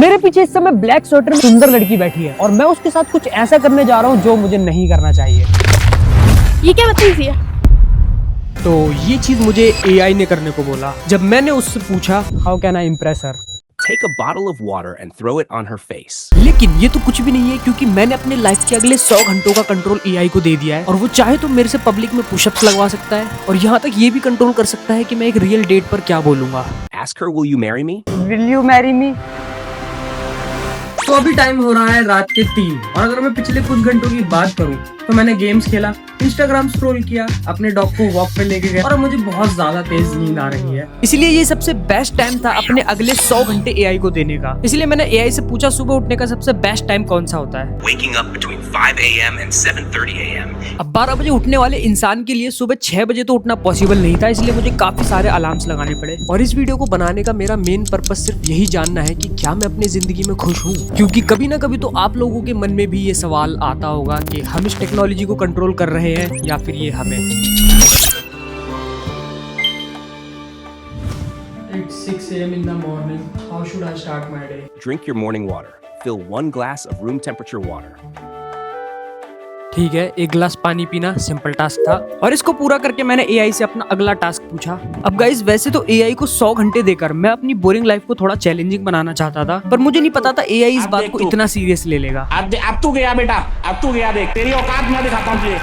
मेरे पीछे इस समय ब्लैक स्वेटर में सुंदर लड़की बैठी है और मैं उसके साथ कुछ ऐसा करने जा रहा हूँ जो मुझे नहीं करना चाहिए। ये क्या बदतमीजी है? तो ये चीज मुझे AI ने करने को बोला। जब मैंने उससे पूछा how can I impress her, Take a bottle of water and throw it on her face. लेकिन ये तो कुछ भी नहीं है क्योंकि मैंने अपने लाइफ के अगले 100 घंटों का कंट्रोल AI को दे दिया है और वो चाहे तो मेरे से पब्लिक में पुशअप्स लगवा सकता है और यहाँ तक ये भी कंट्रोल कर सकता है कि मैं एक रियल डेट पर क्या बोलूंगा। Ask her, will you marry me? Will you marry me? तो अभी टाइम हो रहा है रात के 3 और अगर मैं पिछले कुछ घंटों की बात करूं तो मैंने गेम्स खेला, इंस्टाग्राम स्क्रॉल किया, अपने डॉग को वॉक पे लेके गया और मुझे बहुत ज्यादा तेज नींद आ रही है। इसलिए ये सबसे बेस्ट टाइम था अपने अगले 100 घंटे AI को देने का। इसलिए मैंने AI से पूछा सुबह उठने का सबसे बेस्ट टाइम कौन सा होता है। Waking up between 5 a.m. and 7:30 a.m. अब 12 बजे उठने वाले इंसान के लिए सुबह 6 बजे तो उठना पॉसिबल नहीं था, इसलिए मुझे काफी सारे अलार्म्स लगाने पड़े। और इस वीडियो को बनाने का मेरा मेन पर्पस सिर्फ यही जानना है कि क्या मैं अपनी जिंदगी में खुश हूँ, क्योंकि कभी ना कभी तो आप लोगों के मन में भी ये सवाल आता होगा कि हम इस टेक्नोलॉजी को कंट्रोल कर रहे हैं या फिर ये हमें। 6 a.m. in the morning. How should I start my day? Drink your morning water. Fill 1 glass of room temperature water. ठीक है, 1 गिलास पानी पीना सिंपल टास्क था और इसको पूरा करके मैंने AI से अपना अगला टास्क पूछा। अब गाइस वैसे तो AI को 100 घंटे देकर मैं अपनी बोरिंग लाइफ को थोड़ा चैलेंजिंग बनाना चाहता था, पर मुझे नहीं पता था AI इस बात को इतना सीरियस ले लेगा। अब तू गया बेटा, अब तू गया, देख तेरी औकात मैं दिखाता हूँ तुझे।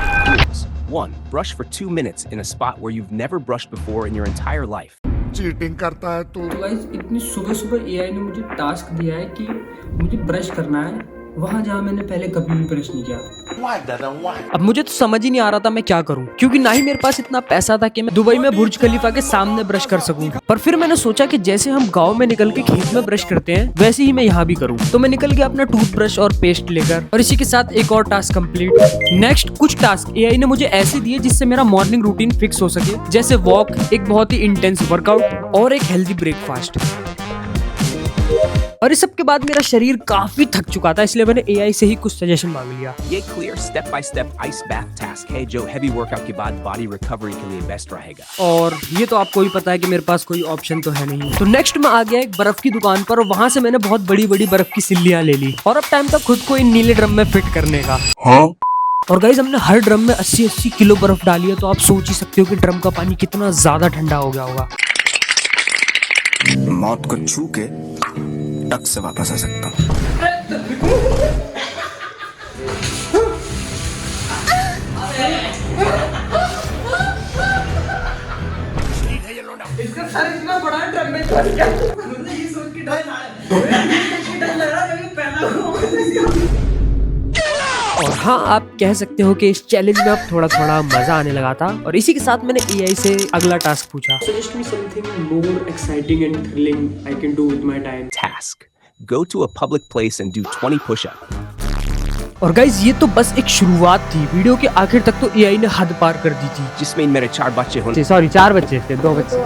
1. Brush for 2 minutes in a spot where you've never brushed before in your entire life. Cheating करता है तू। तो गाइस इतनी सुबह सुबह AI ने मुझे टास्क दिया है कि मुझे ब्रश करना है वहाँ जहाँ मैंने पहले कभी भी ब्रश नहीं किया। अब मुझे तो समझ ही नहीं आ रहा था मैं क्या करूँ, क्योंकि ना ही मेरे पास इतना पैसा था कि मैं दुबई में बुर्ज खलीफा के सामने ब्रश कर सकूं। पर फिर मैंने सोचा कि जैसे हम गांव में निकल के खेत में ब्रश करते हैं वैसे ही मैं यहाँ भी करूँ। तो मैं निकल गया अपना टूथब्रश और पेस्ट लेकर और इसी के साथ एक और टास्क कंप्लीट। नेक्स्ट कुछ टास्क AI ने मुझे ऐसे दिए जिससे मेरा मॉर्निंग रूटीन फिक्स हो सके, जैसे वॉक, एक बहुत ही इंटेंस वर्कआउट और एक हेल्दी ब्रेकफास्ट। और इस सब के बाद मेरा शरीर काफी थक चुका था, इसलिए मैंने AI से ही कुछ सजेशन मांग लिया। ये clear step by step ice bath task है जो heavy workout के बाद body recovery के लिए बेस्ट रहेगा। और ये तो आपको भी पता है कि मेरे पास कोई ऑप्शन तो है नहीं। तो नेक्स्ट मैं आ गया एक बर्फ की दुकान पर और वहाँ से मैंने बहुत बड़ी बड़ी बर्फ की सिल्लियाँ ले ली और अब टाइम था खुद को इन नीले ड्रम में फिट करने का। और गाइस हमने हर ड्रम में 80-80 किलो बर्फ डाली है, तो आप सोच ही सकते हो कि ड्रम का पानी कितना ज्यादा ठंडा हो गया होगा। मौत को छू के टक से वापस आ सकता हूँ। इसका सर इतना बड़ा है ड्रम में चढ़ गया। मुझे ये सोच के डर लग रहा है पहला। और हाँ, आप कह सकते हो कि इस चैलेंज में अब थोड़ा थोड़ा मजा आने लगा था और इसी के साथ मैंने AI से अगला टास्क पूछा। Suggest me something more exciting and thrilling I can do with my time. Task. Go to a public place and do 20 push-ups. और गाइज ये तो बस एक शुरुआत थी, वीडियो के आखिर तक तो AI ने हद पार कर दी थी। जिसमें मेरे 4 बच्चे होने। सॉरी 4 बच्चे थे, 2 बच्चे।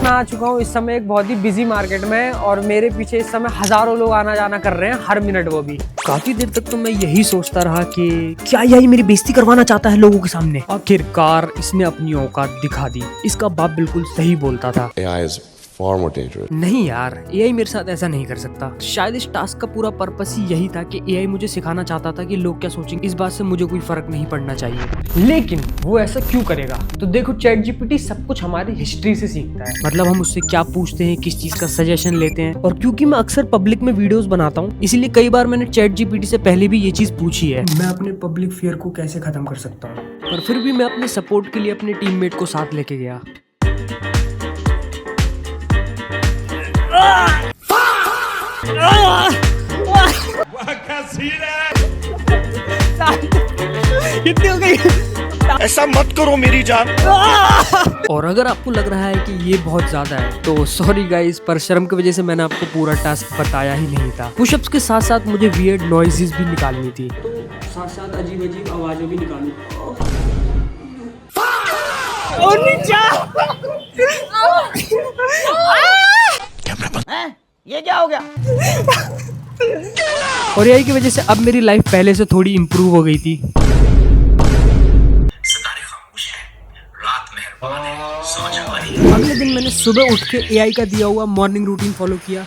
मैं आ चुका हूँ इस समय एक बहुत ही बिजी मार्केट में और मेरे पीछे इस समय हजारों लोग आना जाना कर रहे हैं हर मिनट। वो भी काफी देर तक तो मैं यही सोचता रहा कि क्या AI मेरी बेइज्जती करवाना चाहता है लोगों के सामने। आखिरकार इसने अपनी औकात दिखा दी। इसका बाप बिल्कुल सही बोलता था। AI is far more dangerous. नहीं यार, AI मेरे साथ ऐसा नहीं कर सकता। शायद इस टास्क का पूरा पर्पस ही यही था कि AI मुझे सिखाना चाहता था कि लोग क्या सोचेंगे, इस बात से मुझे कोई फर्क नहीं पड़ना चाहिए। लेकिन वो ऐसा क्यों करेगा? तो देखो ChatGPT सब कुछ हमारी हिस्ट्री से सीखता है, मतलब हम उससे क्या पूछते हैं, किस चीज का सजेशन लेते हैं। और क्योंकि मैं अक्सर पब्लिक में वीडियोस बनाता हूँ, इसलिए कई बार मैंने ChatGPT से पहले भी ये चीज पूछी है, मैं अपने पब्लिक फियर को कैसे खत्म कर सकता हूँ। पर फिर भी मैं अपने सपोर्ट के लिए अपने टीममेट को साथ लेके गया। कितनी हो गई? ऐसा मत करो मेरी जान। और अगर आपको लग रहा है कि ये बहुत ज्यादा है तो सॉरी गाइस, पर शर्म की वजह से मैंने आपको पूरा टास्क बताया ही नहीं था। पुशअप्स के साथ साथ मुझे वियर्ड नॉइजेस भी निकालनी थी, तो साथ साथ अजीब अजीब आवाजें भी निकालनी। ये क्या हो गया? और AI की वजह से अब मेरी लाइफ पहले से थोड़ी इम्प्रूव हो गई थी। अगले दिन मैंने सुबह उठ के AI का दिया हुआ मॉर्निंग रूटीन फॉलो किया।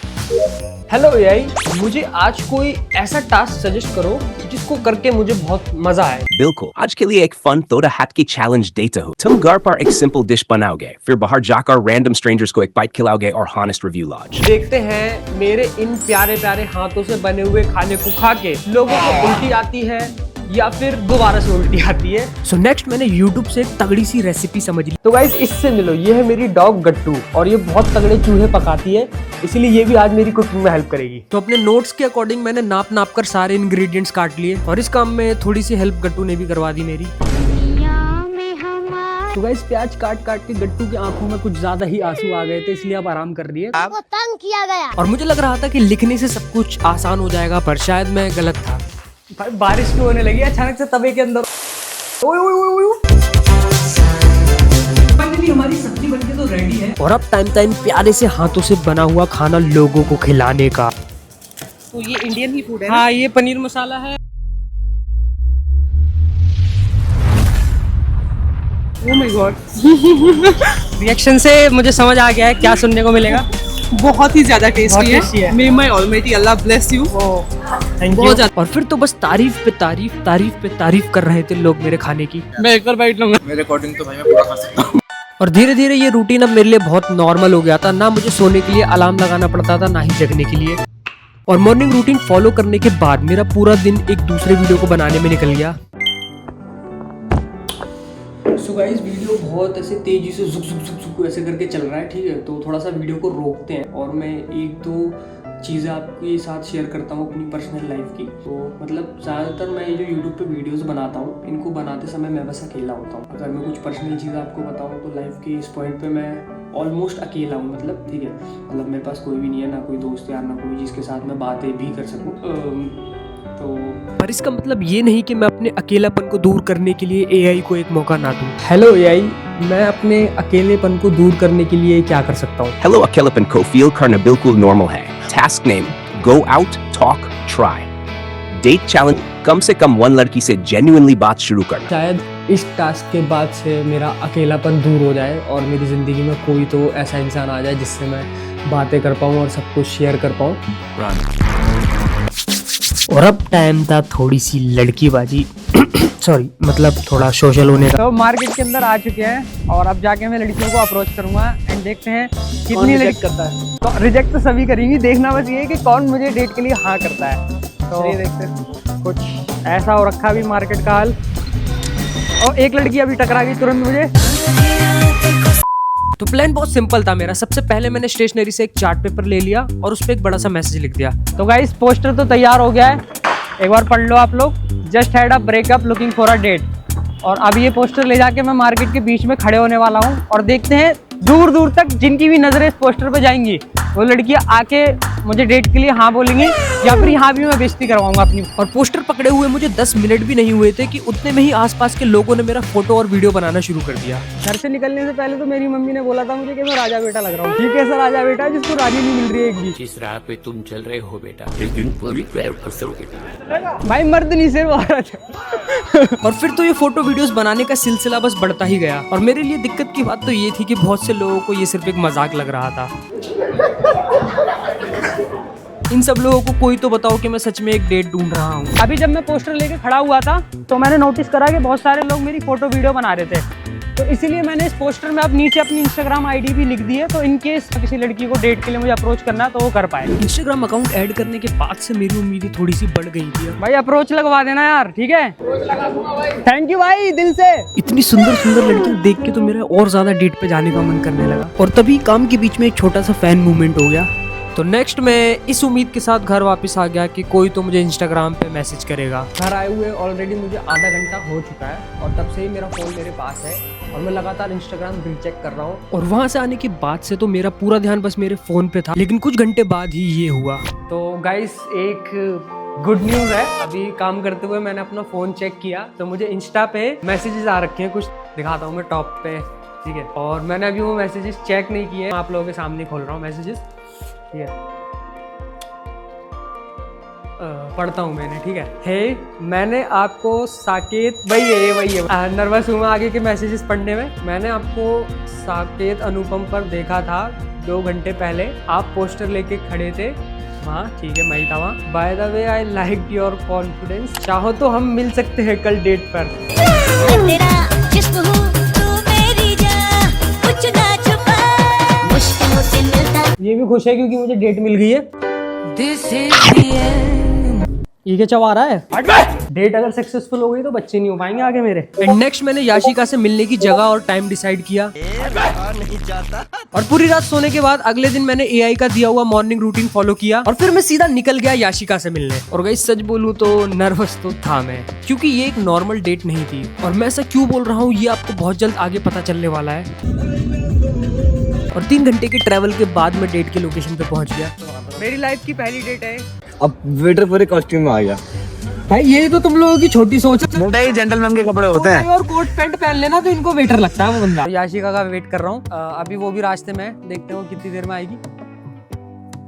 हेलो एआई, मुझे आज कोई ऐसा टास्क सजेस्ट करो जिसको करके मुझे बहुत मजा आए। बिल्कुल, आज के लिए एक फन तोड़ा हाथ की चैलेंज देता हूँ। तुम घर पर एक सिंपल डिश बनाओगे, फिर बाहर जाकर रैंडम स्ट्रेंजर्स को एक बाइट खिलाओगे और हॉनेस्ट रिव्यू लॉन्च। देखते हैं मेरे इन प्यारे प्यारे हाथों से बने हुए खाने को खा के लोगों को उल्टी आती है या फिर दोबारा से उल्टी आती है। सो नेक्स्ट मैंने YouTube से एक तगड़ी सी रेसिपी समझ ली। तो गाइस इससे मिलो, ये है मेरी डॉग गट्टू और ये बहुत तगड़े चूहे पकाती है, इसलिए ये भी आज मेरी कुकिंग में हेल्प करेगी। तो अपने नोट्स के अकॉर्डिंग मैंने नाप नाप कर सारे इंग्रेडिएंट्स काट लिए और इस काम में थोड़ी सी हेल्प गट्टू ने भी करवा दी मेरी। तो गाइस प्याज काट काट के गट्टू की आंखों में कुछ ज्यादा ही आंसू आ गए थे, इसलिए अब आराम कर रही है। वो तंग किया गया और मुझे लग रहा था कि लिखने से सब कुछ आसान हो जाएगा, पर शायद मैं गलत था। भाई बारिश क्यों होने लगी अचानक से तवे के अंदर? ओए ओए ओए ओए। फाइनली हमारी सब्जी बनके तो रेडी है और अब टाइम प्यारे से हाथों से बना हुआ खाना लोगों को खिलाने का। तो ये इंडियन ही फूड है। हाँ, ये पनीर मसाला है। ओह माय गॉड, रिएक्शन से मुझे समझ आ गया है क्या सुनने को मिलेगा। बहुत ही ज्यादा टेस्टी tasty है। है। May my almighty Allah bless you. Thank बहुत यू। ज्यादा। और फिर तो बस तारीफ पे तारीफ कर रहे थे लोग मेरे खाने की। मैं एक और बाइट लूंगा। मेरे अकॉर्डिंग तो भाई मैं पूरा खा सकता हूँ। और धीरे धीरे ये रूटीन अब मेरे लिए बहुत नॉर्मल हो गया था। ना मुझे सोने के लिए अलार्म लगाना पड़ता था, ना ही जगने के लिए। और मॉर्निंग रूटीन फॉलो करने के बाद मेरा पूरा दिन एक दूसरे वीडियो को बनाने में निकल गया। सो गाइस वीडियो बहुत ऐसे तेजी से जुक जुक जुक जुक ऐसे करके चल रहा है, ठीक है। तो थोड़ा सा वीडियो को रोकते हैं और मैं एक दो चीज़ें आपके साथ शेयर करता हूँ अपनी पर्सनल लाइफ की। तो मतलब ज़्यादातर मैं ये जो यूट्यूब पे वीडियोस बनाता हूँ, इनको बनाते समय मैं बस अकेला होता हूँ। अगर मैं कुछ पर्सनल चीज़ आपको बताऊँ तो लाइफ के इस पॉइंट पे मैं ऑलमोस्ट अकेला हूँ, मतलब ठीक है। मतलब मेरे पास कोई भी नहीं है, ना कोई दोस्त यार, ना कोई जिसके साथ मैं बातें भी कर सकूँ। तो पर इसका मतलब ये नहीं कि मैं अपने अकेलापन को दूर करने के लिए एआई को एक मौका ना दूं। हेलो एआई, मैं अपने अकेलेपन को दूर करने के लिए क्या कर सकता हूँ? हेलो अकेलापन को फील करना बिल्कुल नॉर्मल है। Task name go out talk try. Date challenge कम से कम 1 लड़की से जेन्युइनली बात शुरू करना। शायद इस टास्क के बाद से मेरा अकेलापन दूर हो जाए और मेरी ज़िंदगी में कोई तो ऐसा इंसान आ जाए जिससे मैं बातें कर पाऊँ और सब कुछ शेयर कर पाऊँ। और अब टाइम था थोड़ी सी लड़कीबाजी सॉरी, मतलब थोड़ा सोशल होने का। तो मार्केट के अंदर आ चुके हैं और अब जाके मैं लड़कियों को अप्रोच करूंगा एंड देखते हैं कितनी लड़की करता है। तो रिजेक्ट तो सभी करेंगी, देखना बस ये कि कौन मुझे डेट के लिए हाँ करता है। तो ये देखते हैं, कुछ ऐसा हो रखा भी मार्केट का हाल। और एक लड़की अभी टकरा गई तुरंत मुझे। तो प्लान बहुत सिंपल था मेरा। सबसे पहले मैंने स्टेशनरी से एक चार्ट पेपर ले लिया और उस पर एक बड़ा सा मैसेज लिख दिया। तो गाइस पोस्टर तो तैयार हो गया है, एक बार पढ़ लो आप लोग। Just had a breakup looking for a date. और अब ये पोस्टर ले जाके मैं मार्केट के बीच में खड़े होने वाला हूँ और देखते हैं दूर दूर तक जिनकी भी नजरें इस पोस्टर पे जाएंगी वो लड़कियां आके मुझे डेट के लिए हाँ बोलेंगी या फिर यहाँ भी मैं बेइज्जती करवाऊंगा अपनी। और पोस्टर पकड़े हुए मुझे 10 मिनट भी नहीं हुए थे कि उतने में ही आसपास के लोगों ने मेरा फोटो और वीडियो बनाना शुरू कर दिया। घर से निकलने से पहले तो मेरी मम्मी ने बोला था मुझे कि मैं राजा बेटा लग रहा हूँ। ठीक है सर, राजा बेटा जिसको रानी नहीं मिल रही है एक भी। जिस राह पे तुम चल रहे हो बेटा, लेकिन पूरी भाई मर्द नहीं सिर्फ औरत है। और फिर तो ये फोटो वीडियोस बनाने का सिलसिला बस बढ़ता ही गया। और मेरे लिए दिक्कत की बात तो ये थी कि बहुत से लोगों को ये सिर्फ एक मजाक लग रहा था। इन सब लोगों को कोई तो बताओ कि मैं सच में एक डेट ढूंढ रहा हूँ। अभी जब मैं पोस्टर लेके खड़ा हुआ था तो मैंने नोटिस करा कि बहुत सारे लोग मेरी फोटो वीडियो बना रहे थे। तो इसीलिए मैंने इस पोस्टर में अब नीचे अपनी इंस्टाग्राम आईडी भी लिख दी है। तो इनकेस किसी लड़की को डेट के लिए मुझे अप्रोच करना है तो वो कर पाए। इंस्टाग्राम अकाउंट ऐड करने के बाद से मेरी उम्मीदें थोड़ी सी बढ़ गई थी। भाई अप्रोच लगवा देना यार, ठीक है। थैंक यू भाई दिल से। इतनी सुंदर सुंदर लड़कियां देख के तो मेरा और ज्यादा डेट पे जाने का मन करने लगा। और तभी काम के बीच में एक छोटा सा फैन मूवमेंट हो गया। तो नेक्स्ट मैं इस उम्मीद के साथ घर वापस आ गया कि कोई तो मुझे इंस्टाग्राम पे मैसेज करेगा। घर आए हुए ऑलरेडी मुझे आधा घंटा हो चुका है और तब से ही मेरा फ़ोन मेरे पास है और मैं लगातार इंस्टाग्राम रीचेक कर रहा हूँ। और वहाँ से आने के बाद से तो मेरा पूरा ध्यान बस मेरे फ़ोन पे था। लेकिन कुछ घंटे बाद ही ये हुआ। तो गाइस एक गुड न्यूज़ है, अभी काम करते हुए मैंने अपना फ़ोन चेक किया तो मुझे इंस्टा पे मैसेजेस आ रखे हैं। कुछ दिखाता हूँ मैं टॉप पे, ठीक है। और मैंने अभी वो मैसेजेस चेक नहीं किए, आप लोगों के सामने खोल रहा हूँ मैसेजेस, ठीक है। पढ़ता हूँ मैंने, ठीक है। हे मैंने आपको साकेत, वही है नर्वस हूँ मैं आगे के मैसेजेस पढ़ने में। मैंने आपको साकेत अनुपम पर देखा था 2 घंटे पहले, आप पोस्टर लेके खड़े थे, हाँ ठीक है, मैं ही था वहाँ। By the way I like your confidence. चाहो तो हम मिल सकते हैं कल डेट पर। तेरा जिस्म हूँ तू मेरी जान, कुछ ना छुपा, मुश्किलों से मिलता। ये भी खुश है क्योंकि मुझे डेट मिल गई है। ये क्या चबा रहा है? डेट अगर सक्सेसफुल हो गई तो बच्चे नहीं हो पाएंगे आगे मेरे। एंड नेक्स्ट मैंने याशिका से मिलने की जगह और टाइम डिसाइड किया। और पूरी रात सोने के बाद अगले दिन मैंने एआई का दिया हुआ मॉर्निंग रूटीन फॉलो किया और फिर मैं सीधा निकल गया याशिका से मिलने। और गाइस सच बोलूं तो नर्वस तो था मैं, क्योंकि ये एक नॉर्मल डेट नहीं थी। और मैं ऐसा क्यों बोल रहा हूँ ये आपको बहुत जल्द आगे पता चलने वाला है। और 3 घंटे के ट्रैवल के बाद मैं डेट के लोकेशन पे पहुंच गया। मेरी लाइफ की पहली डेट है। अब वेटर पूरे कॉस्ट्यूम में आ गया। भाई ये तो तुम लोगों की छोटी सोच है। मोटा ही जेंटलमैन के कपड़े होते हैं। और कोट पैंट पहन लेना तो इनको वेटर लगता है वो बंदा। याशिका का वेट कर रहा हूँ, अभी वो भी रास्ते में है, देखते हैं वो कितनी देर में आएगी।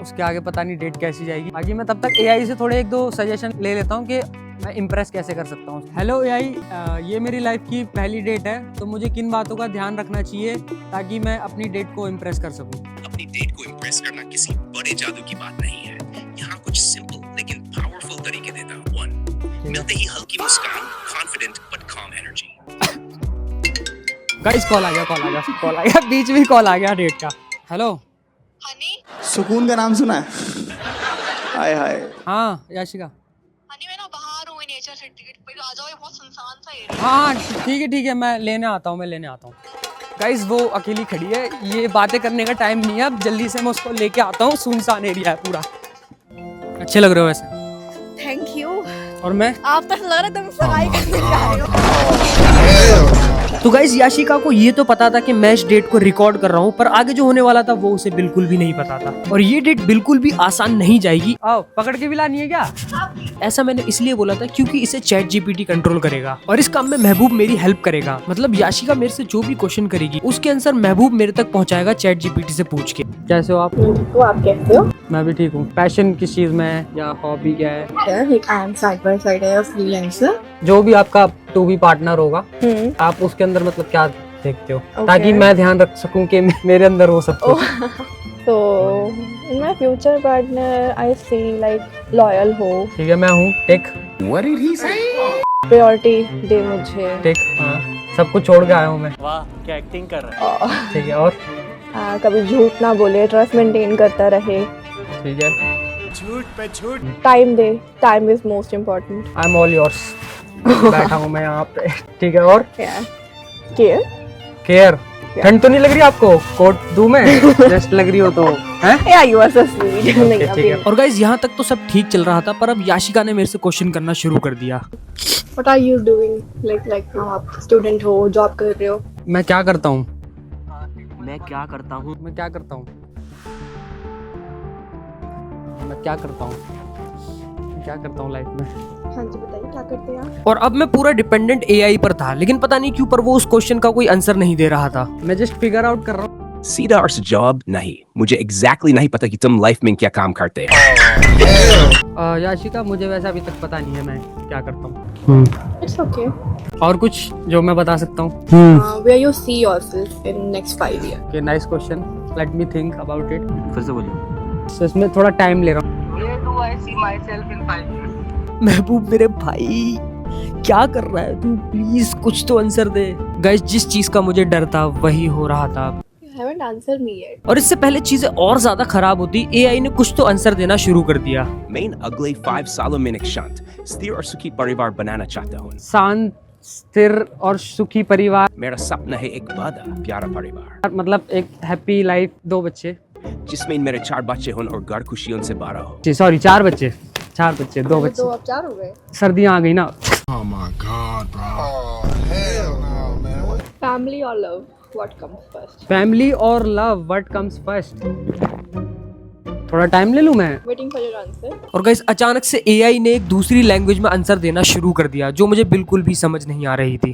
उसके आगे पता नहीं डेट कैसी जाएगी। आगे मैं तब तक एआई से थोड़े 1-2 सजेशन ले लेता हूँ कि मैं इम्प्रेस कैसे कर सकता हूँ। हेलो एआई, ये मेरी लाइफ की पहली डेट है, तो मुझे किन बातों का ध्यान रखना चाहिए ताकि मैं अपनी डेट को इम्प्रेस कर सकूँ। अपनी डेट को इम्प्रेस करना किसी बड़े जादू की बात नहीं है। यहाँ कुछ सिंपल लेकिन पावरफुल तरीके देता हूँ। 1, मिलते ही हल्की मुस्कान, कॉन्फिडेंट बट काम एनर्जी। गाइस कॉल आ गया, बीच में कॉल आ गया डेट का। हेलो हनी सुकून का नाम सुना है? हाय हाय। हाँ याशिका। हनी मैं ना बाहर हूँ नेचर से, टिकट पे आ जाओ, ये बहुत सुनसान सा एरिया। हाँ ठीक है, मैं लेने आता हूँ। गाइस वो अकेली खड़ी है, ये बातें करने का टाइम नहीं है, अब जल्दी से मैं उसको लेके आता हूँ। सुनसान एरिया है पूरा। अच्छे लग रहे हो वैसे। Thank you. और मैं आप तक लग रहा है तुम सगाई करने जा रहे हो। तो गाइस याशिका को ये तो पता था कि मैं इस डेट को रिकॉर्ड कर रहा हूँ, पर आगे जो होने वाला था वो उसे बिल्कुल भी नहीं पता था। और ये डेट बिल्कुल भी आसान नहीं जाएगी। आओ पकड़ के भी लानी है क्या? ऐसा मैंने इसलिए बोला था क्योंकि इसे चैट जीपीटी कंट्रोल करेगा और इस काम में महबूब मेरी हेल्प करेगा। मतलब याशिका मेरे से जो भी क्वेश्चन करेगी उसके आंसर महबूब मेरे तक पहुंचाएगा चैट जीपीटी से पूछ के। कैसे हो आप? तो आप कैसे हो? मैं भी ठीक हूँ। पैशन किस चीज में है या हॉबी क्या है? I am side by side है फ्रीलांसर। जो भी आपका टू बी पार्टनर होगा आप उसके अंदर मतलब क्या देखते हो? Okay. ताकि मैं ध्यान रख सकूं कि मेरे अंदर वो सब कुछ। So in my future partner I see like loyal हो, ठीक है, मैं हूँ take. What did he say? priority दे मुझे, टेक हाँ, सब कुछ छोड़ के आया हूँ मैं। वाह क्या एक्टिंग कर रहा है। ठीक है, और कभी झूठ ना बोले, ट्रस्ट मेंटेन करता रहे, ठीक है, time they, time is most important. I am all yours. बैठा हूँ मैं यहाँ पे, ठीक है। और केयर केयर, ठंड तो नहीं लग रही आपको? कोट दूं मैं? जस्ट लग रही हो तो हैं? या यू आर सो स्वीट। नहीं ठीक है। और गाइस यहाँ तक तो सब ठीक चल रहा था, पर अब याशिका ने मेरे से क्वेश्चन करना शुरू कर दिया। What are you doing? Like आप स्टूडेंट हो, जॉब कर रहे हो? मैं क्या करता हूँ लाइफ में? हाँ जी बताइए क्या करते हैं आप? और अब मैं पूरा डिपेंडेंट एआई पर था, लेकिन पता नहीं क्यों पर वो उस क्वेश्चन का कोई आंसर नहीं दे रहा था। मैं जस्ट फिगर आउट कर रहा हूँ। सीधा और जवाब नहीं। मुझे एग्जैक्टली नहीं पता कि तुम लाइफ में क्या काम करते हो। याशिका मुझे वैसे अभी तक पता नहीं है मैं क्या करता हूँ। It's okay. और कुछ जो मैं बता सकता हूँ? Where you see yourself in next 5 year? Okay, nice question, let me think about it. फिर से बोलिए। तो इसमें थोड़ा टाइम ले रहा हूँ। महबूब मेरे भाई क्या कर रहा है तू? प्लीज कुछ तो आंसर दे। गाइस जिस चीज का मुझे डर था वही हो रहा था। You haven't answered me yet. और इससे पहले चीजें और ज्यादा खराब होती, एआई ने कुछ तो आंसर देना शुरू कर दिया। मैं इन अगले 5 सालों में एक शांत, स्थिर और सुखी परिवार बनाना चाहता हूँ। शांत, स्थिर और सुखी परिवार। मेरा सपना है एक बड़ा प्यारा परिवार, मतलब एक हैप्पी लाइफ, 2 बच्चे, जिसमें मेरे 4 बच्चे हों और घर खुशियों से भरा हो। सॉरी 4 बच्चे, 2 बच्चे। तो अब 4 हो गए। सर्दियाँ आ गई ना। Family or love? What comes first? Family और लव, व्हाट कम्स फर्स्ट? थोड़ा टाइम ले लूं मैं? Waiting for your answer. और गाइस अचानक से एआई ने एक दूसरी लैंग्वेज में आंसर देना शुरू कर दिया जो मुझे बिल्कुल भी समझ नहीं आ रही थी।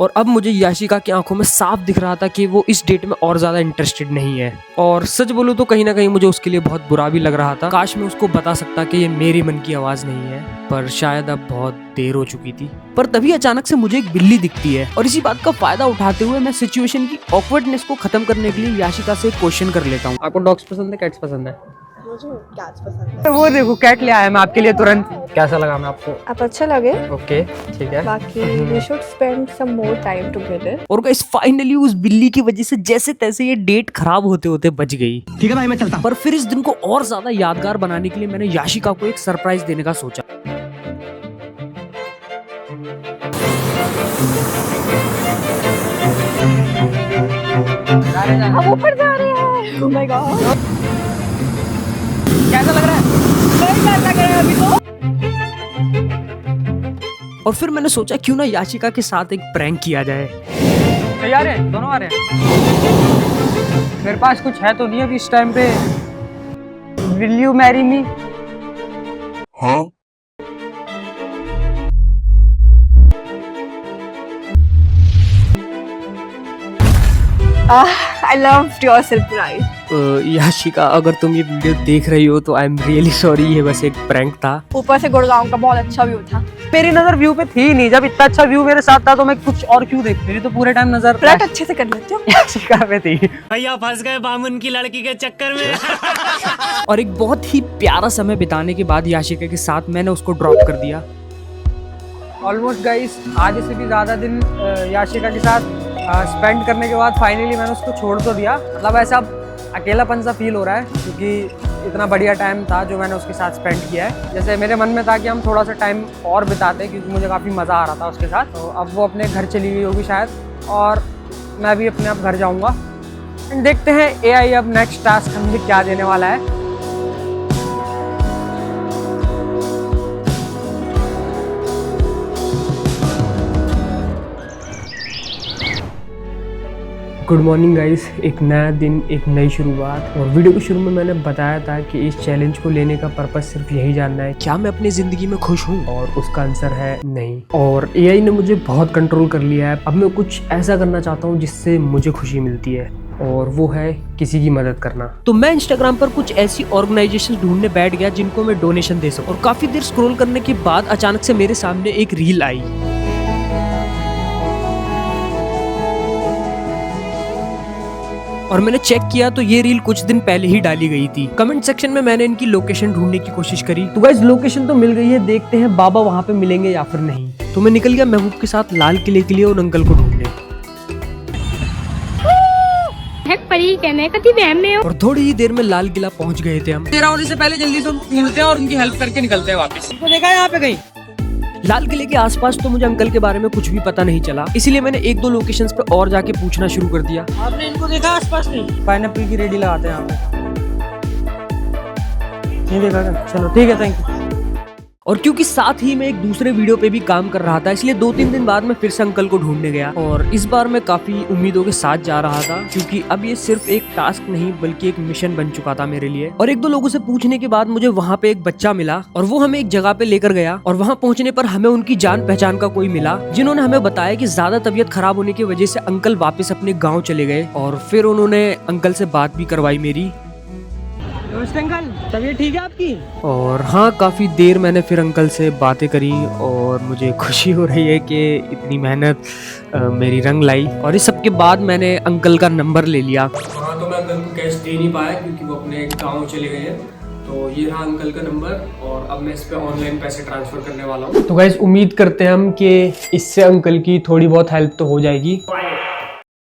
और अब मुझे याशिका की आंखों में साफ दिख रहा था कि वो इस डेट में और ज्यादा इंटरेस्टेड नहीं है। और सच बोलूं तो कहीं ना कहीं मुझे उसके लिए बहुत बुरा भी लग रहा था। काश मैं उसको बता सकता कि ये मेरी मन की आवाज नहीं है, पर शायद अब बहुत देर हो चुकी थी। पर तभी अचानक से मुझे एक बिल्ली दिखती है और इसी बात का फायदा उठाते हुए मैं सिचुएशन की ऑकवर्डनेस को खत्म करने के लिए याशिका से क्वेश्चन कर लेता हूँ। आपको डॉग्स पसंद है, कैट्स पसंद है? मुझे कैट्स पसंद है। वो देखो कैट ले आया मैं आपके लिए तुरंत। कैसा लगा मैं आपको? आप अच्छा लगे। ओके ठीक है। बाकी we should spend some more time together. और गाइस फाइनली उस बिल्ली की वजह से जैसे तैसे ये डेट खराब होते होते बच गई। ठीक है भाई मैं चलता हूँ। पर फिर इस दिन को और ज्यादा यादगार बनाने के लिए मैंने याशिका को एक सरप्राइज देने का सोचा। हम ऊपर जा रहे हैं। Oh my God. कैसा लग रहा है? नहीं डर लग रहा है अभी तो। और फिर मैंने सोचा क्यों ना याशिका के साथ एक प्रैंक किया जाए। तैयार है? दोनों आ रहे हैं? मेरे पास कुछ है तो नहीं अभी इस टाइम पे। Will you marry me? Huh? I loved your surprise. Yashika अगर तुम ये वीडियो देख रही हो तो आई एम रियली सॉरी, ये बस एक प्रैंक था। ऊपर से गुड़गांव का बहुत अच्छा व्यू था। मेरी नजर व्यू पे थी नहीं। जब इतना अच्छा व्यू मेरे साथ था तो मैं कुछ और क्यों देख? मेरी तो पूरे टाइम नजर फ्लर्ट अच्छे से कर लेते हो। याशिका पे थी। भैया फंस गए बामुन की लड़की के चक्कर में। और एक बहुत ही प्यारा समय बिताने के बाद याशिका के साथ मैंने उसको ड्रॉप कर दिया। ऑलमोस्ट गाइस आधे से भी ज्यादा दिन याशिका के साथ स्पेंड करने के बाद फाइनली मैंने उसको छोड़ तो दिया। मतलब ऐसा अकेलापन सा फील हो रहा है क्योंकि इतना बढ़िया टाइम था जो मैंने उसके साथ स्पेंड किया है। जैसे मेरे मन में था कि हम थोड़ा सा टाइम और बिताते क्योंकि मुझे काफ़ी मज़ा आ रहा था उसके साथ। तो अब वो अपने घर चली गई होगी शायद और मैं भी अपने आप घर जाऊँगा। देखते हैं AI अब नेक्स्ट टास्क हमें क्या देने वाला है। गुड मॉर्निंग गाइस, एक नया दिन, एक नई शुरुआत। और वीडियो के शुरू में मैंने बताया था कि इस चैलेंज को लेने का पर्पस सिर्फ यही जानना है क्या मैं अपनी जिंदगी में खुश हूँ, और उसका आंसर है नहीं। और AI ने मुझे बहुत कंट्रोल कर लिया है। अब मैं कुछ ऐसा करना चाहता हूँ जिससे मुझे खुशी मिलती है, और वो है किसी की मदद करना। तो मैं इंस्टाग्राम पर कुछ ऐसी ऑर्गेनाइजेशन ढूंढने बैठ गया जिनको मैं डोनेशन दे सकूं। और काफी देर स्क्रॉल करने के बाद अचानक से मेरे सामने एक रील आई। और मैंने चेक किया तो ये रील कुछ दिन पहले ही डाली गई थी। कमेंट सेक्शन में मैंने इनकी लोकेशन ढूंढने की कोशिश करी। तो गाइस लोकेशन तो मिल गई है, देखते हैं बाबा वहाँ पे मिलेंगे या फिर नहीं। तो मैं निकल गया महबूब के साथ लाल किले के लिए उन अंकल को ढूंढने। और थोड़ी ही देर में लाल किला पहुँच गए थे हम। तेरा होने से पहले जल्दी से ढूंढते हैं और उनकी हेल्प करके निकलते हैं वापस। तो देखा यहाँ पे कहीं लाल किले के आसपास तो मुझे अंकल के बारे में कुछ भी पता नहीं चला, इसीलिए मैंने एक दो लोकेशंस पे और जाके पूछना शुरू कर दिया। आपने इनको देखा आसपास? नहीं। पाइनएप्पल की रेडी लगाते हैं यहाँ पे। नहीं देखा क्या? चलो ठीक है, थैंक यू। और क्योंकि साथ ही मैं एक दूसरे वीडियो पे भी काम कर रहा था, इसलिए 2-3 दिन बाद मैं फिर से अंकल को ढूंढने गया। और इस बार मैं काफी उम्मीदों के साथ जा रहा था क्योंकि अब ये सिर्फ एक टास्क नहीं बल्कि एक मिशन बन चुका था मेरे लिए। और एक दो लोगों से पूछने के बाद मुझे वहाँ पे एक बच्चा मिला और वो हमें एक जगह पे लेकर गया। और वहाँ पहुँचने पर हमें उनकी जान पहचान का कोई मिला जिन्होंने हमें बताया कि ज्यादा तबीयत खराब होने की वजह से अंकल वापस अपने गाँव चले गए। और फिर उन्होंने अंकल से बात भी करवाई मेरी। नमस्ते अंकल, तबीयत ठीक है आपकी? और हाँ, काफ़ी देर मैंने फिर अंकल से बातें करी और मुझे खुशी हो रही है कि इतनी मेहनत मेरी रंग लाई। और इस सब के बाद मैंने अंकल का नंबर ले लिया। हाँ, तो मैं अंकल को कैश दे नहीं पाया क्योंकि वो अपने गांव चले गए हैं। तो ये रहा अंकल का नंबर और अब मैं इस पे ऑनलाइन पैसे ट्रांसफ़र करने वाला हूँ। तो गाइस उम्मीद करते हैं हम कि इससे अंकल की थोड़ी बहुत हेल्प तो हो जाएगी।